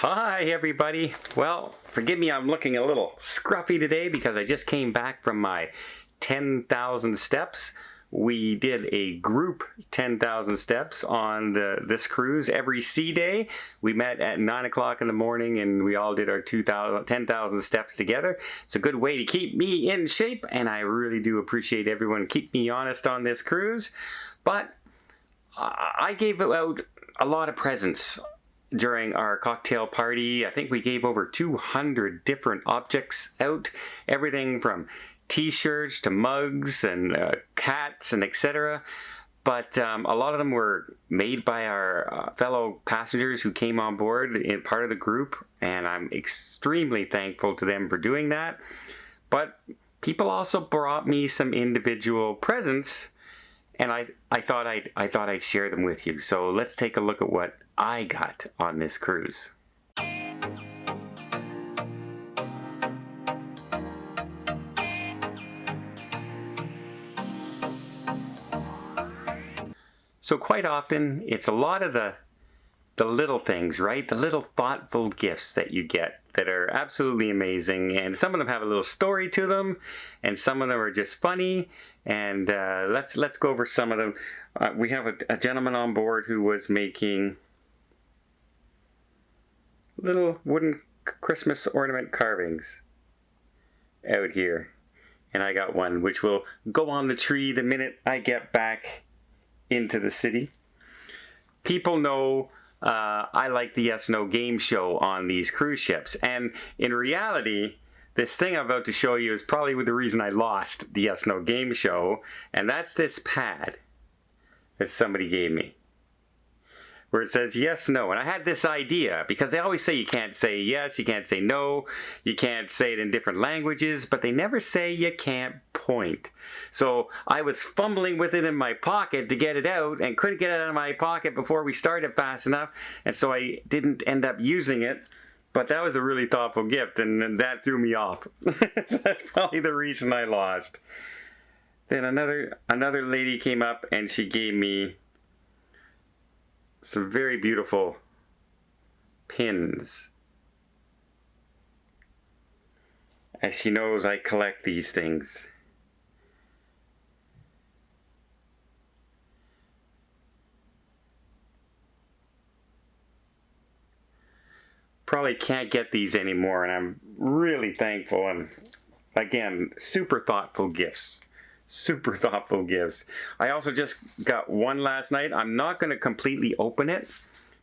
Hi, everybody. Well, forgive me, I'm looking a little scruffy today because I just came back from my 10,000 steps. We did a group 10,000 steps on this cruise every sea day. We met at 9 o'clock in the morning and we all did our 10,000 steps together. It's a good way to keep me in shape, and I really do appreciate everyone keep me honest on this cruise. But I gave out a lot of presents during our cocktail party. I think we gave over 200 different objects out, everything from t-shirts to mugs and hats and etc. But a lot of them were made by our fellow passengers who came on board in part of the group, and I'm extremely thankful to them for doing that. But people also brought me some individual presents, and I thought I'd share them with you. So let's take a look at what I got on this cruise. So quite often, it's a lot of the little things, right? The little thoughtful gifts that you get that are absolutely amazing. And some of them have a little story to them, and some of them are just funny. And let's go over some of them. We have a gentleman on board who was making little wooden Christmas ornament carvings out here. And I got one which will go on the tree the minute I get back into the city. People know I like the Yes No game show on these cruise ships, and in reality, this thing I'm about to show you is probably the reason I lost the Yes No game show, and that's this pad that somebody gave me, where it says yes, no. And I had this idea, because they always say you can't say yes, you can't say no, you can't say it in different languages, but they never say you can't point. So I was fumbling with it in my pocket to get it out, and couldn't get it out of my pocket before we started fast enough, and so I didn't end up using it. But that was a really thoughtful gift, and that threw me off. So that's probably the reason I lost. Then another lady came up, and she gave me some very beautiful pins. As she knows, I collect these things. Probably can't get these anymore, and I'm really thankful. And again, super thoughtful gifts. Super thoughtful gifts. I also just got one last night. I'm not going to completely open it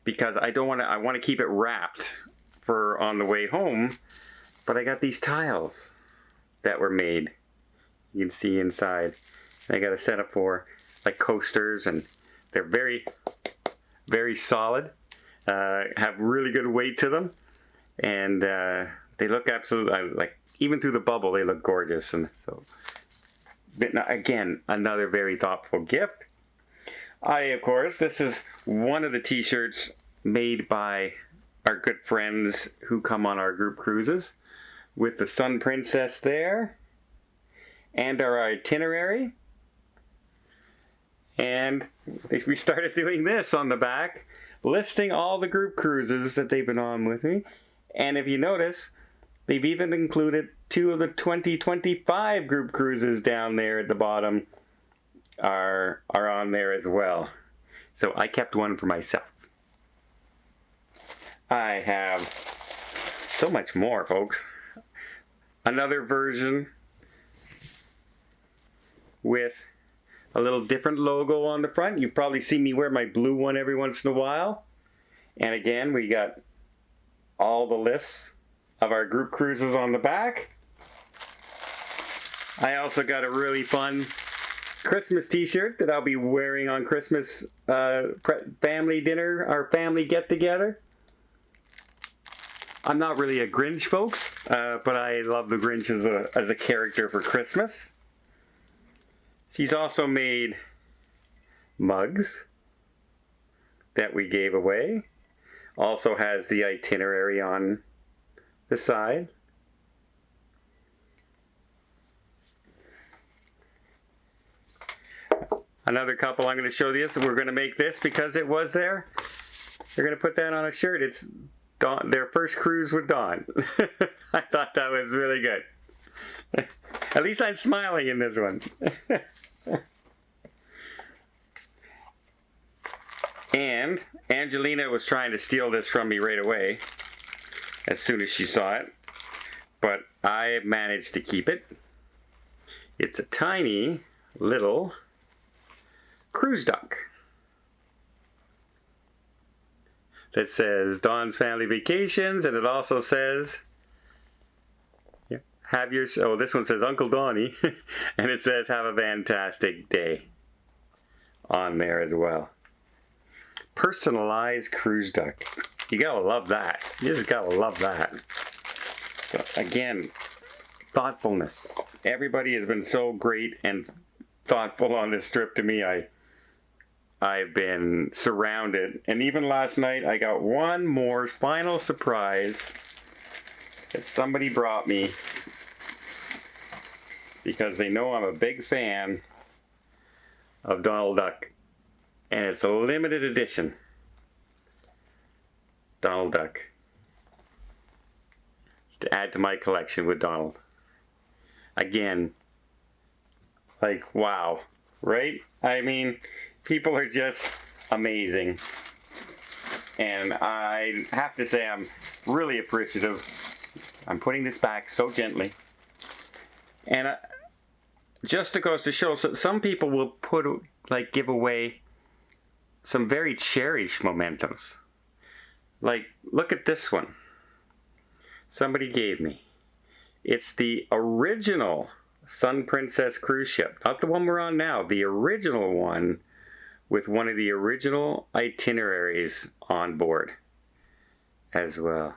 because I want to keep it wrapped for on the way home. But I got these tiles that were made. You can see inside. I got a setup for like coasters, and they're very, very solid. Have really good weight to them, and they look absolutely like, even through the bubble, they look gorgeous. And so, again, another very thoughtful gift. Of course, this is one of the t-shirts made by our good friends who come on our group cruises, with the Sun Princess there, and our itinerary. And we started doing this on the back, listing all the group cruises that they've been on with me. And if you notice, they've even included 2 of the 2025 group cruises down there at the bottom are on there as well. So I kept one for myself. I have so much more, folks. Another version with a little different logo on the front. You've probably seen me wear my blue one every once in a while. And again, we got all the lists of our group cruises on the back. I also got a really fun Christmas t-shirt that I'll be wearing on Christmas family dinner, our family get-together. I'm not really a Grinch, folks, but I love the Grinch as a character for Christmas. She's also made mugs that we gave away. Also has the itinerary on the side. Another couple I'm going to show this. We're going to make this because it was there. We're going to put that on a shirt. It's Dawn, their first cruise with Dawn. I thought that was really good. At least I'm smiling in this one. And Angelina was trying to steal this from me right away as soon as she saw it, but I managed to keep it. It's a tiny little cruise duck that says Dawn's Family Vacations, and it also says, have your, oh, this one says Uncle Donnie, and it says have a fantastic day on there as well. Personalized cruise duck. You gotta love that. You just gotta love that. So again, thoughtfulness. Everybody has been so great and thoughtful on this trip to me. I've been surrounded. And even last night, I got one more final surprise that somebody brought me because they know I'm a big fan of Donald Duck. And it's a limited edition Donald Duck to add to my collection with Donald. Again, like, wow, right? I mean, people are just amazing. And I have to say I'm really appreciative. I'm putting this back so gently. And just to goes to show, so some people will give away some very cherished mementos. Like, look at this one. Somebody gave me. It's the original Sun Princess cruise ship. Not the one we're on now. The original one with one of the original itineraries on board as well.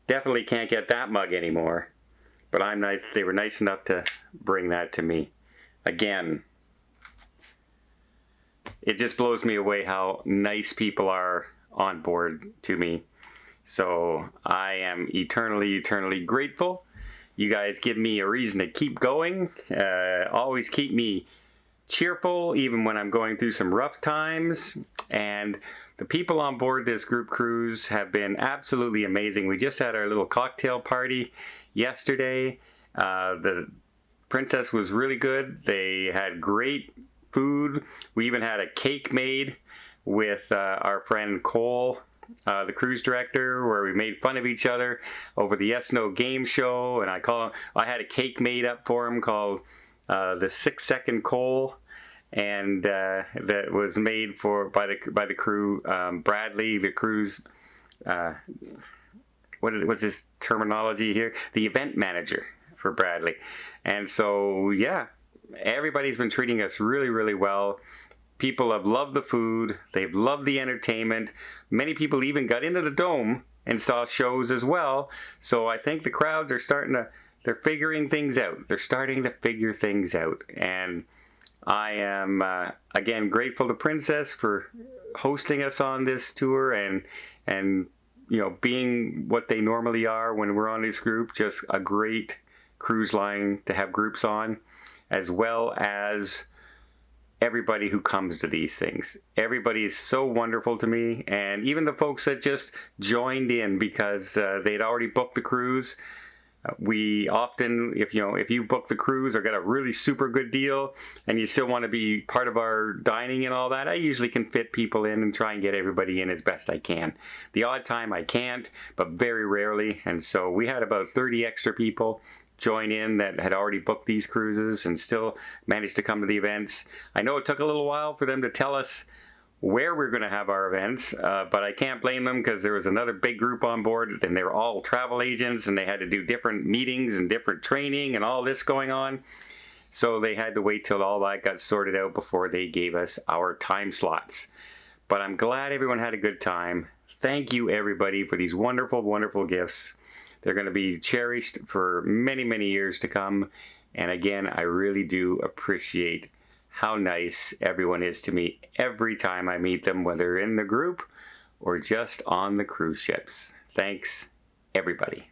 Definitely can't get that mug anymore. But I'm nice. They were nice enough to bring that to me. Again, it just blows me away how nice people are on board to me. So I am eternally, eternally grateful. You guys give me a reason to keep going. Always keep me cheerful, even when I'm going through some rough times. And the people on board this group cruise have been absolutely amazing. We just had our little cocktail party yesterday. The Princess was really good. They had great food. We even had a cake made with our friend Cole, the cruise director, where we made fun of each other over the Yes No game show. And I had a cake made up for him called the 6 Second Cole, and that was made by the crew. Bradley, the cruise. What's his terminology here? The event manager for Bradley. And so yeah. Everybody's been treating us really, really well. People have loved the food. They've loved the entertainment. Many people even got into the dome and saw shows as well. So I think the crowds are they're figuring things out. They're starting to figure things out. And I am, again, grateful to Princess for hosting us on this tour and being what they normally are when we're on this group. Just a great cruise line to have groups on, as well as everybody who comes to these things. Everybody is so wonderful to me, and even the folks that just joined in because they'd already booked the cruise. We often, if you book the cruise or got a really super good deal and you still want to be part of our dining and all that, I usually can fit people in and try and get everybody in as best I can. The odd time I can't, but very rarely. And so we had about 30 extra people join in that had already booked these cruises and still managed to come to the events. I know it took a little while for them to tell us where we're going to have our events, but I can't blame them because there was another big group on board and they were all travel agents and they had to do different meetings and different training and all this going on. So they had to wait till all that got sorted out before they gave us our time slots. But I'm glad everyone had a good time. Thank you everybody for these wonderful, wonderful gifts. They're going to be cherished for many, many years to come. And again, I really do appreciate how nice everyone is to me every time I meet them, whether in the group or just on the cruise ships. Thanks, everybody.